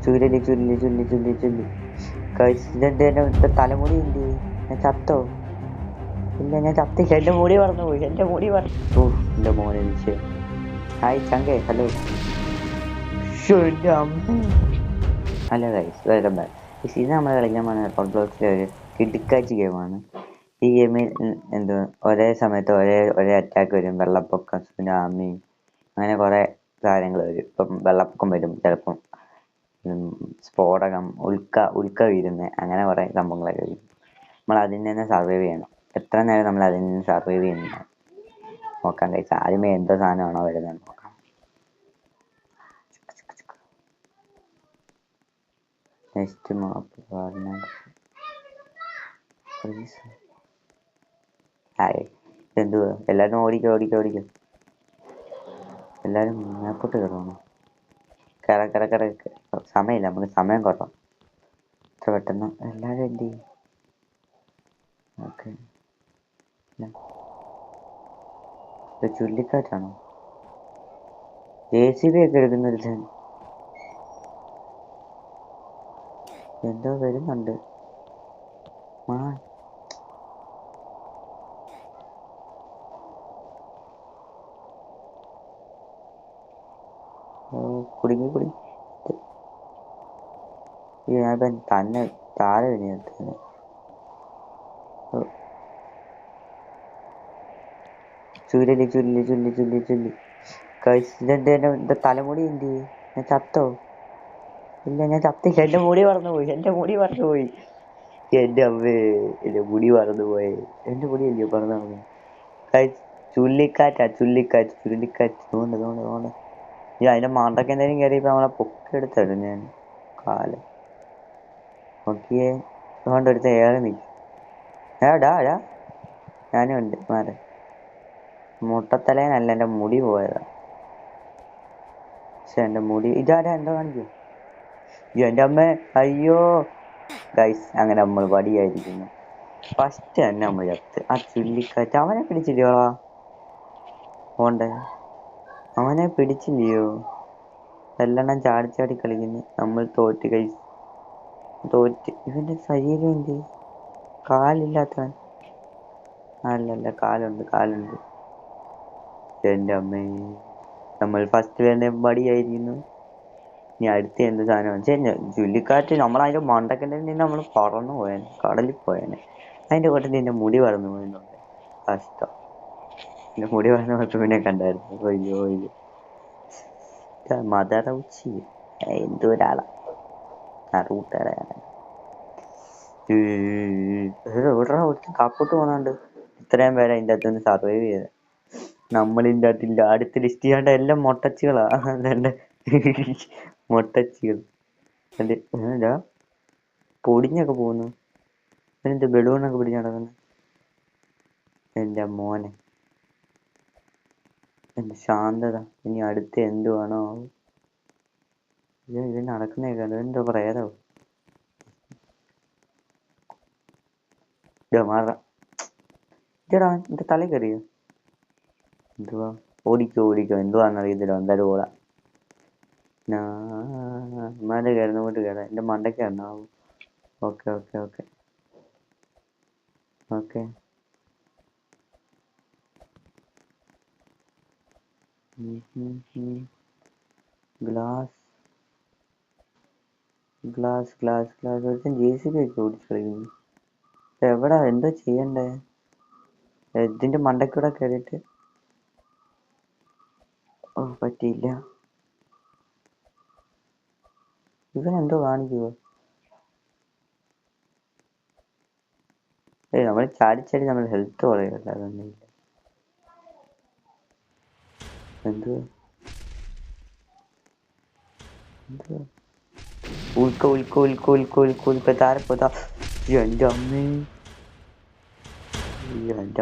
ചുരുളി ചുരുളി ചുരുളി ചുരുളി ചുരുളി ഇതെന്റെ തലമുടി എന്ത് ഞാൻ ചത്തോ? ഇല്ല ഞാൻ ചത്തില്ല. എന്റെ മുടി പറന്നു പോയി. എന്റെ മുടി പറഞ്ഞു. എന്റെ മോനെ വിഷയം. ഹായ് ചങ്കേ, ഹലോ. എന്റെ അമ്മ. Hello guys, welcome back. ഇത് നമ്മൾ കളിക്കാൻ പോകുന്ന റോബ്ലോക്സിലെ ഒരു കിടുക്കാച്ചി ഗെയിമാണ്. ഈ ഗെയിമിൽ എന്തുവാ ഒരേ സമയത്ത് ഒരേ അറ്റാക്ക് വരും. വെള്ളപ്പൊക്കം, സുനാമി, അങ്ങനെ കുറേ കാര്യങ്ങൾ വരും. ഇപ്പം വെള്ളപ്പൊക്കം വരും, ചിലപ്പം സ്ഫോടകം, ഉൽക്ക വീഴുന്നത്, അങ്ങനെ കുറേ സംഭവങ്ങളൊക്കെ വരും. നമ്മൾ അതിൽ നിന്ന് സർവൈവ് ചെയ്യണം. എത്ര നേരം നമ്മൾ അതിൽ നിന്ന് സർവൈവ് ചെയ്യുന്ന നോക്കാൻ കഴിച്ച. ആദ്യമേ എന്തോ സാധനമാണോ വരുന്നത് നോക്കാം. നെക്സ്റ്റ് മാപ്പ് ഹായ്. എന്തുവാ എല്ലാവരും ഓടിക്കോ. എല്ലാവരും മേപ്പോട്ട് കയറണം. കറ സമയമില്ല, നമുക്ക് സമയം കുറവാണ്. ഇത്ര പെട്ടെന്ന് എല്ലാവരും എന്ത് ചെയ്യും? ഓക്കെ, ചുഴലിക്കാറ്റാണോ? JCB ഒക്കെ എടുക്കുന്നൊരു എന്തോ വരുന്നുണ്ട്. കുടുങ്ങി ഞാൻ തന്നെ താഴെ വിനിയോഗത്തിന് ചുരുളി ഇതെന്റെ തലമുടി എന്ത് ഞാൻ ചത്തോ? ഇല്ല ഞാൻ ചത്തില്ല. എന്റെ മുടി പറന്നു പോയി. എന്റെ അമ്മേ, എന്റെ മുടി പറന്നു പോയി. എന്റെ മുടി അല്ലയോ പറന്നു പോയി. ചുഴലിക്കാറ്റ് തോണ്ട്. അതിന്റെ മണ്ടയ്ക്ക് എന്തെങ്കിലും കയറിയപ്പോ നമ്മളെ പൊക്കെടുത്തിടും ഞാൻ. കാലം നോക്കിയേ, അതുകൊണ്ട് എടുത്ത് ഏറെ നിൽക്കും. ഡാ ഞാനും ഉണ്ട്. മാറി മുട്ടത്തലേനല്ല, എൻ്റെ മുടി പോയതാ. പക്ഷെ എൻ്റെ മുടി ഇതാരാ എന്തോ കാണിക്കും. എൻ്റെ അമ്മ, അയ്യോ ഗൈസ്, അങ്ങനെ നമ്മൾ വടിയായിരിക്കുന്നു. ഫസ്റ്റ് തന്നെ നമ്മൾ ചത്ത്. ആ ചുഴലിക്കാറ്റ് അവനെ പിടിച്ചില്ലയോളാ. പോണ്ടേ, അവനെ പിടിച്ചില്ലയോ? എല്ലെണ്ണം ചാടി കളിക്കുന്നു. നമ്മൾ തോറ്റ് ഗൈസ്, തോറ്റ്. ഇവന്റെ ശരീരം എന്ത്? കാലില്ലാത്തവൻ. അല്ലല്ല, കാലുണ്ട്. എൻ്റെ അമ്മേ, നമ്മൾ ഫസ്റ്റ് തന്നെ മടിയായിരിക്കുന്നു. ഇനി അടുത്ത എന്ത് സാധനം ചുഴലിക്കാറ്റ് നമ്മളതിന്റെ മണ്ടക്കൻ്റെ നിന്ന് നമ്മൾ പറന്നു പോയേനെ, കടലിൽ പോയേനെ. അതിന്റെ കൂട്ടത്തിൽ നിന്റെ മുടി പറന്നു പോയെന്നുണ്ട്. കഷ്ടം. എന്റെ മുടി പറന്നു പോയപ്പോ പിന്നെ കണ്ടായിരുന്നു. അയ്യോ മദറൗച്ചി എന്തൊരാളാ കൂട്ടുകാരാണ്. കാപ്പോട്ട് പോകാണ്ട് ഇത്രയും പേരെ അതിൻ്റെ അകത്തുനിന്ന് സർവൈവ് ചെയ്ത്. നമ്മളിൻ്റെ അകത്തില്ല. അടുത്ത ലിസ്റ്റ് ചെയ്യാണ്ട് എല്ലാം മൊട്ടച്ചികളാ. മൊട്ടച്ചികൾ എന്താ പൊടിഞ്ഞൊക്കെ പോകുന്നു. എന്ത് ബലൂണൊക്കെ പിടിച്ച് നടക്കുന്നു. എൻ്റെ മോനെ, എൻ്റെ ശാന്തത. ഇനി അടുത്ത എന്തുവാണോ ഇത് നടക്കുന്നേക്കാ. എന്തോ പ്രേതോ മാറാ. ഇതടാ എന്റെ തല കയറിയോ? എന്തുവാ? ഓടിക്കോ എന്തുവാന്നറിയത്തില്ല. എന്തായാലും ഓടാ. മല കയറുന്ന കൊണ്ട് കയറാം. എൻ്റെ മണ്ടയ്ക്ക് കയറണാവും. ഓക്കെ ഗ്ലാസ് ഒരുത്തൻ JCB ഒക്കെ ഓടിച്ച് കളിക്കുന്നു. എവിടാ എന്തോ ചെയ്യണ്ടേ? ഇതിന്റെ മണ്ടയ്ക്കൂടെ കയറിയിട്ട് പറ്റിയില്ല. ഇവനെന്തോ കാണിക്കുവോ? നമ്മൾ ചാടി നമ്മൾ ഹെൽത്ത് കുറയല്ല. അതൊന്നുമില്ല. എന്തുവാ ഉൽക്ക താരപ്പോതാ. എൻ്റെ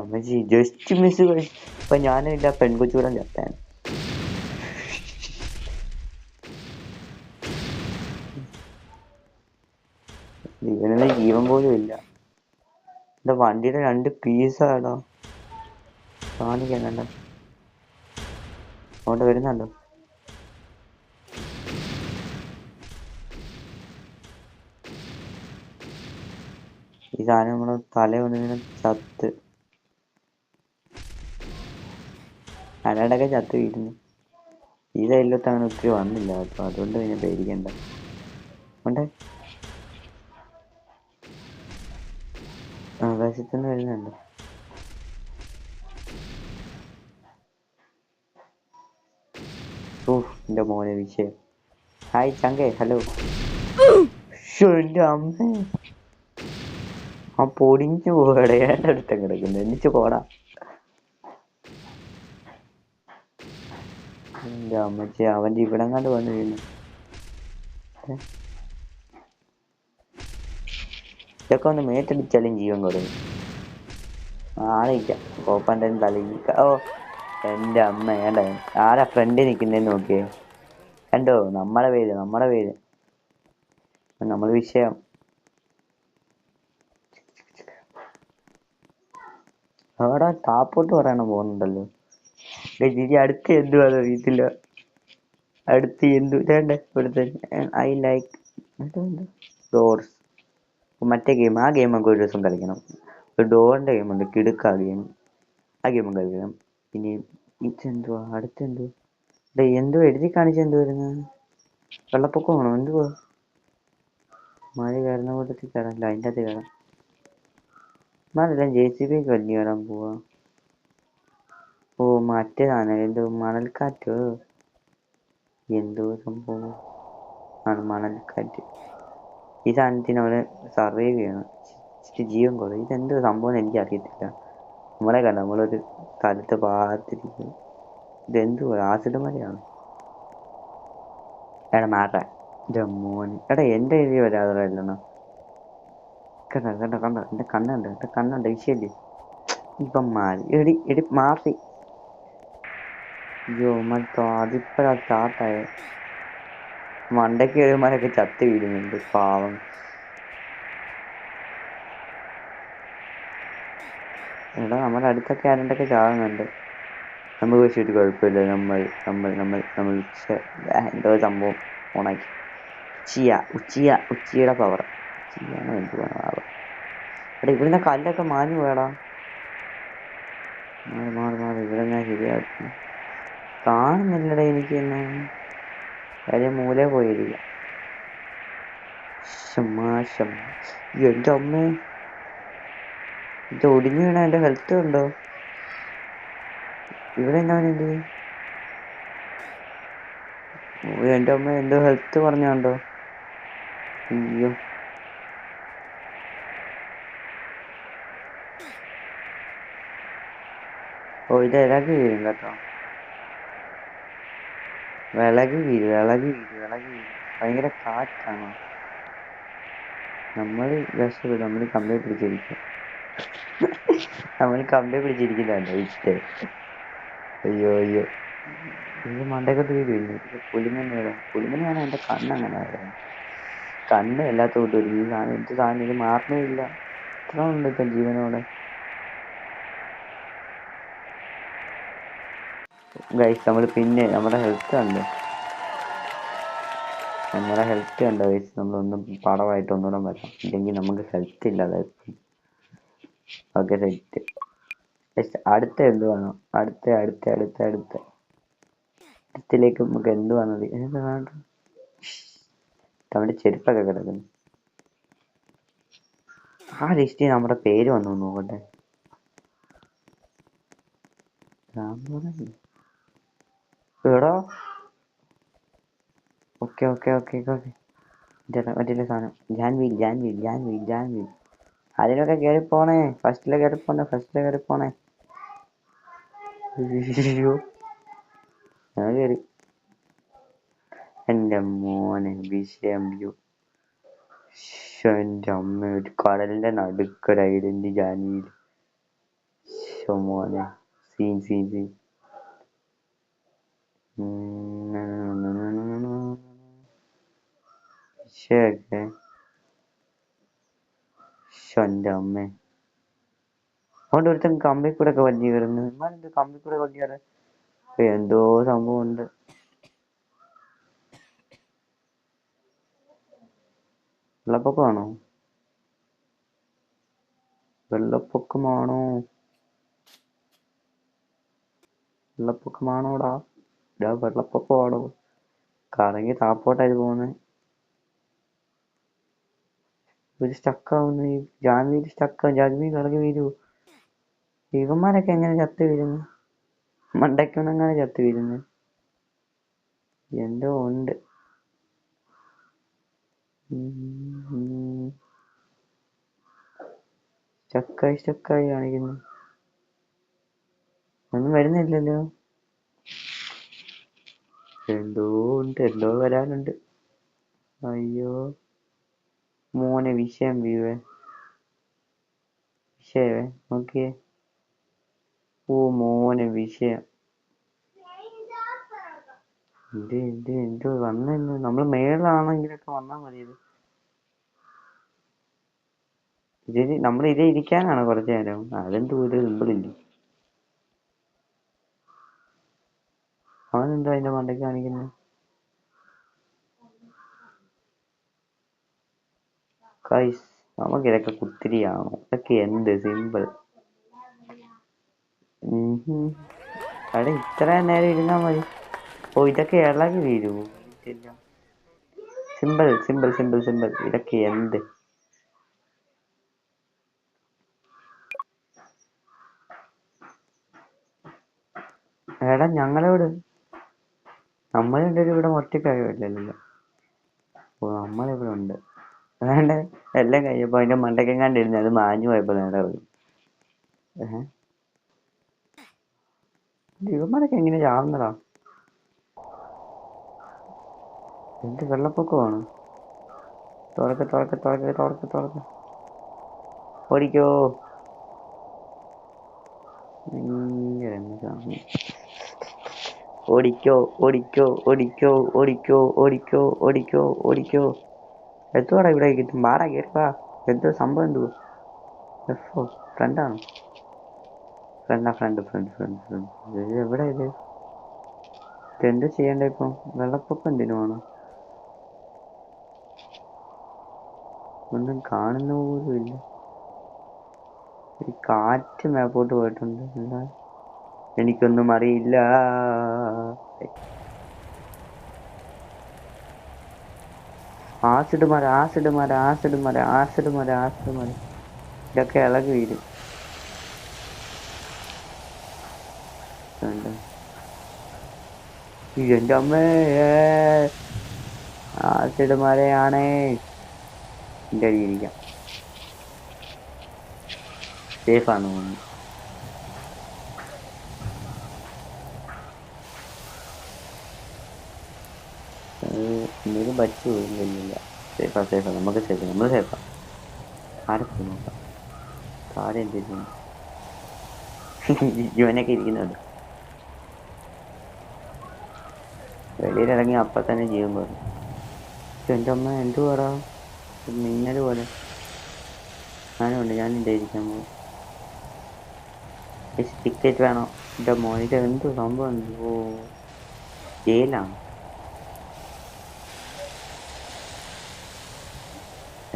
അമ്മച്ചി ജസ്റ്റ് മിസ്. ഇപ്പൊ ഞാനും ഇല്ല, പെൺകൊച്ചൂടൻ ചത്താൻ. ഇവനൊന്നും ജീവൻ പോലും ഇല്ല. എന്റെ വണ്ടിയുടെ 2 പീസാണോ കാണിക്കാൻ കണ്ട. അങ്ങോട്ട് വരുന്നുണ്ടോ? ഈ സാധനം നമ്മളെ തല കൊണ്ടിങ്ങനെ ചത്ത് അലടൊക്കെ ചത്ത് വീഴുന്നു. ഈ സൈഡിലോട്ട് അങ്ങനെ ഒത്തിരി വന്നില്ല കേട്ടോ, അതുകൊണ്ട് പിന്നെ പേടിക്കണ്ട. ഉണ്ട് ആകാശത്തുനിന്ന് വരുന്നുണ്ട്. എന്റെ മോനെ വിഷയം. ഹായ് ചങ്കേ, ഹലോ. എന്റെ അമ്മ ആ പൊടിഞ്ഞു പോകടെ എന്റെ അടുത്ത് കിടക്കുന്നു. എന്നിച്ച് പോടാ. എന്റെ അമ്മച്ചി അവന്റെ ഇവിടെ കണ്ട് വന്നു വീഴുന്നു. ഇതൊക്കെ ഒന്ന് മേറ്റടിച്ചാലും ജീവൻ കൊടുക്കും. ആളിക്ക കോപ്പന്റെ തലയിക്ക. ഓ എന്റെ അമ്മ ഏണ്ട ആരാ ഫ്രണ്ടിൽ നിൽക്കുന്നേന്ന് നോക്കിയേ. കണ്ടോ, നമ്മളെ പേര് നമ്മൾ വിഷയം. അവിടെ താപ്പോട്ട് പറയണ പോകുന്നുണ്ടല്ലോ. ചേച്ചി അടുത്ത് എന്തുവാ വീട്ടില് അടുത്ത് എന്തു വേണ്ട ഇവിടുത്തെ ഐ ലൈക്ക് ഡോർസ്. മറ്റേ ഗെയിം, ആ ഗെയിമൊക്കെ ഒരു ദിവസം കളിക്കണം. ഒരു ഡോറിന്റെ ഗെയിമുണ്ട്, കിടുക്ക ഗെയിം. ആ ഗെയിമും കളിക്കണം. ഇനി ഇതെന്തുവാ അടുത്തെന്തുവാ എന്തോ എഴുതി കാണിച്ച എന്തുവായിരുന്നു. വെള്ളപ്പൊക്കമാണോ എന്തുവാ. മഴ കയറുന്ന കൂട്ടത്തിൽ കയറാനില്ല, അതിൻ്റെ അകത്ത് കയറാം. ജെ സി ബി വലിയ കയറാൻ പോവാ. ഓ മറ്റേതാണ് എന്തോ മണൽക്കാറ്റോ എന്തോ സംഭവം ആണ് മണൽക്കാറ്റ്. ഈ സാധനത്തിന് അവന് സർവൈവ് ചെയ്യണം. ഇച്ചിരി ജീവൻ കുറവ്. ഇതെന്തോ സംഭവം എനിക്കറിയത്തില്ല. നമ്മളെ കണ്ട നമ്മളൊരു സ്ഥലത്ത് പാത്തിരിക്കും. ഇതെന്തുവാ ആസിഡ് മലയാണ്. എടാ മാറ്റാ എന്റെ മോന്. എടാ എന്റെ എഴുതി വരാതെണ്ണ കണ്ട എന്റെ കണ്ണുണ്ട് വിഷയല്ലേ. ഇപ്പം മാറി എടി മാറി. അയ്യോ മറ്റോ അതിപ്പോഴാ സ്റ്റാർട്ടായ. മണ്ടയ്ക്ക് എഴുമാരൊക്കെ ചത്ത് വീഴുന്നുണ്ട് പാവം. എടാ നമ്മുടെ അടുത്തൊക്കെ ആരണ്ടൊക്കെ ചാകുന്നുണ്ട്. നമുക്ക് പക്ഷെ ഒരു കുഴപ്പമില്ല. നമ്മൾ എന്തോ സംഭവം ഓണാക്കി. ഉച്ചിയുടെ പവർ. ഉച്ചിയാണോ എന്തുവാണോ ആവാം. എടാ ഇവിടുന്ന് കല്ലൊക്കെ മാഞ്ഞു പോയടാ. മാറി ഇവിടെ ഞാൻ ശരിയാക്കി. കാണുന്നില്ലടാ എനിക്കെന്നെ. കാര്യം മൂലേ പോയിരിക്കാം. എന്റെ അമ്മേ ഇത് ഒടിഞ്ഞു വീണ എന്റെ ഹെൽത്ത് ഉണ്ടോ ഇവിടെ. എന്നാവനെന്ത് എന്റെ അമ്മ എന്തോ ഹെൽത്ത് പറഞ്ഞുണ്ടോ. അയ്യോ ഓ ഇത് ഇളകി വീഴും കേട്ടോ. വിളകി വീഴും. ഭയങ്കര കാറ്റാണോ. നമ്മള് രക്ഷപ്പെടും. നമ്മള് കമ്പി പിടിച്ചിരിക്കും. പിടിച്ചിരിക്കുന്നല്ലോ ഇഷ്ടേ. അയ്യോ ഇത് മണ്ടയ്ക്കൊട്ട് വീഴും. പുലിമണിയാണ്. എന്റെ കണ്ണങ്ങനെ ആയിരുന്നു. കണ്ണ് എല്ലാത്ത കൂട്ട് വരും. ഈ സാധനം എന്ത് സാധനം ഇത് മാറണമില്ല. എത്ര ഉണ്ട് ഇപ്പം ജീവനോടെ. ഗൈസ് നമ്മൾ പിന്നെ നമ്മുടെ ഹെൽത്ത് കണ്ടോ ഗൈസ്. നമ്മളൊന്നും പടമായിട്ട് ഒന്നുകൂടെ വരാം. ഇല്ലെങ്കിൽ നമുക്ക് ഹെൽത്ത് ഇല്ലാതായി. Okay set. അടുത്ത എന്തുവാണോ അടുത്തിലേക്ക് നമുക്ക് എന്തുവാണത്. നമ്മുടെ ചെരുപ്പൊക്കെ കിടക്കുന്നു. ആ ലിസ്റ്റിൽ നമ്മുടെ പേര് വന്നു നോക്കട്ടെ. എടാ ഓക്കെ മറ്റേ സാധനം ജാൻവീൽ. അതിലൊക്കെ കയറിപ്പോണേ. ഫസ്റ്റിലെ കയറിപ്പോണേ. അയ്യോ ഞാൻ കയറി. എന്റെ മോനെ വിഷയം. എന്റെ അമ്മ ഒരു കടലിന്റെ നടുക്കൊരു ഐലൻഡ് ജാൻവിയിൽ. മോനെ സീൻ എന്റെ അമ്മ അതുകൊണ്ട് ഒരുത്തൻ കമ്പി കൂടെ ഒക്കെ വലിഞ്ഞു കയറുന്നു. കമ്പി കൂടെ വലിഞ്ഞു കയറാൻ എന്തോ സംഭവം ഉണ്ട്. വെള്ളപ്പൊക്കമാണോ. വെള്ളപ്പൊക്കമാണോ? വെള്ളപ്പൊക്കമാണോടാ? വെള്ളപ്പൊക്കമാണോ? കറങ്ങി താപ്പോട്ടായി പോകുന്നത്. ഒരു സ്റ്റക്കാവുന്നു. ജാൻവിയിൽ സ്റ്റക്കാവും. ജാൻവി കറങ്ങി വീഴൂ. ഇവന്മാരൊക്കെ എങ്ങനെ ചത്ത് വീഴുന്നു? മണ്ടയ്ക്കൊന്നെങ്ങനെ ചത്ത് വീഴുന്നു? എന്തോ ഉണ്ട്. സ്റ്റക്കായി കാണിക്കുന്നു. ഒന്നും വരുന്നില്ലല്ലോ. എന്തോ ഉണ്ട്, എന്തോ വരാനുണ്ട്. അയ്യോ മോനെ, വിഷയം വീവേ. വിഷയമേ നോക്കിയേ. ഓ മോനെ വിഷയം. എന്ത് വന്നു. നമ്മള് മേളിലാണെങ്കിലൊക്കെ വന്നാ മതിയത്. നമ്മൾ ഇതേ ഇരിക്കാനാണ് കുറച്ചു നേരം. അതെന്തോ ഒരു സിമ്പിളില്ല. അവനെന്തോ അതിന്റെ മണ്ടയ്ക്ക് കാണിക്കുന്നത്. ഗൈസ്, നമുക്കിതൊക്കെ കുത്തിരിയാണോ? ഇതൊക്കെ എന്ത് സിമ്പിൾ. അവിടെ ഇത്രയും നേരം ഇരുന്നാ മതി. ഓ ഇതൊക്കെ ഇളകി വീഴൂ. സിമ്പിൾ. ഇതൊക്കെ എന്ത്. എടാ ഞങ്ങളോട് നമ്മൾ രണ്ടുപേരും ഇവിടെ ഒറ്റക്കായില്ലല്ലോ. ഓ നമ്മളിവിടെ ഉണ്ട്. വേണ്ട, എല്ലാം കഴിഞ്ഞപ്പോ അതിന്റെ മണ്ടക്കെങ്ങാണ്ടിരുന്ന് അത് മാഞ്ഞു പോയപ്പോ നേരെ പോയി. ഇവന്മാരൊക്കെ എങ്ങനെ ചാവുന്നതാ? എന്ത് വെള്ളപ്പൊക്കമാണ്. തുറക്ക്. ഓടിക്കോ. ഓടിക്കോ. എത്തോടാ ഇവിടെ കിട്ടും. വാടാ കേറിവാ. എന്തോ സംഭവം എന്തുവാ? എഫോ ഫ്രണ്ടാണോ? ഫ്രണ്ട്. എവിടെ ഇത്? ഇതെന്ത് ചെയ്യണ്ടേ ഇപ്പം? വെള്ളപ്പൊക്കം എന്തിനുമാണ്? ഒന്നും കാണുന്ന പോലും ഇല്ല. ഈ കാറ്റ് മേപ്പോട്ട് പോയിട്ടുണ്ട്. എന്താ എനിക്കൊന്നും അറിയില്ല. ആസിഡ് മര. ഇതൊക്കെ ഇളകി വീഴും. എന്റെ അമ്മേ, ആസിഡ് മരയാണേ. എന്റെ അടിയിരിക്കാം. സേഫാന്ന് തോന്നുന്നു. എന്തെങ്കിലും പറ്റുമോ? ഇല്ല. സേഫാ. നമ്മൾ സേഫാ. ആരെ പോയി നോക്കാം. താഴെ എന്തെങ്കിലും ഇവനൊക്കെ ഇരിക്കുന്നുണ്ട്. വെളിയിലിറങ്ങി അപ്പൊ തന്നെ ജീവൻ പറഞ്ഞു. എന്റെ അമ്മ എന്തുവാടാ? മിന്നല് പോലെ. ഞാനുണ്ട്. ഞാൻ എന്റെ ഇരിക്കാൻ പോകും. ടിക്കറ്റ് വേണോ? എന്റെ മോനിത് എന്ത് സംഭവം? ഓ ജയിലാണ്.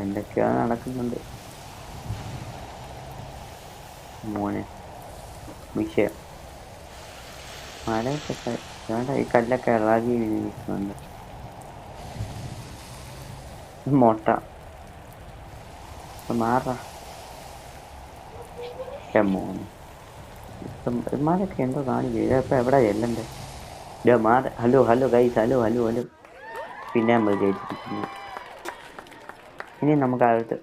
എന്തൊക്കെയോ നടക്കുന്നുണ്ട് മോനെ. വിഷയം മലയൊക്കെ വേണ്ട. ഈ കല്ലൊക്കെ ഇളകി നിൽക്കുന്നുണ്ട്. മൊട്ട മാറാ. മോനെ ഇമാരൊക്കെ എന്തോ കാണിക്കുക. ഇതപ്പോ എവിടെ ചെല്ലണ്ടേ? Hello guys. ഹലോ. പിന്നെ നമ്മൾ ജയിച്ചിരിക്കുന്നു. ഇനി നമുക്ക് അടുത്ത്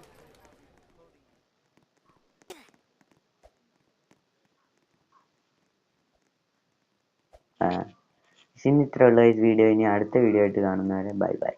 ഇത്ര ഉള്ള വീഡിയോ. ഇനി അടുത്ത വീഡിയോ ആയിട്ട് കാണുന്നവരെ ബൈ.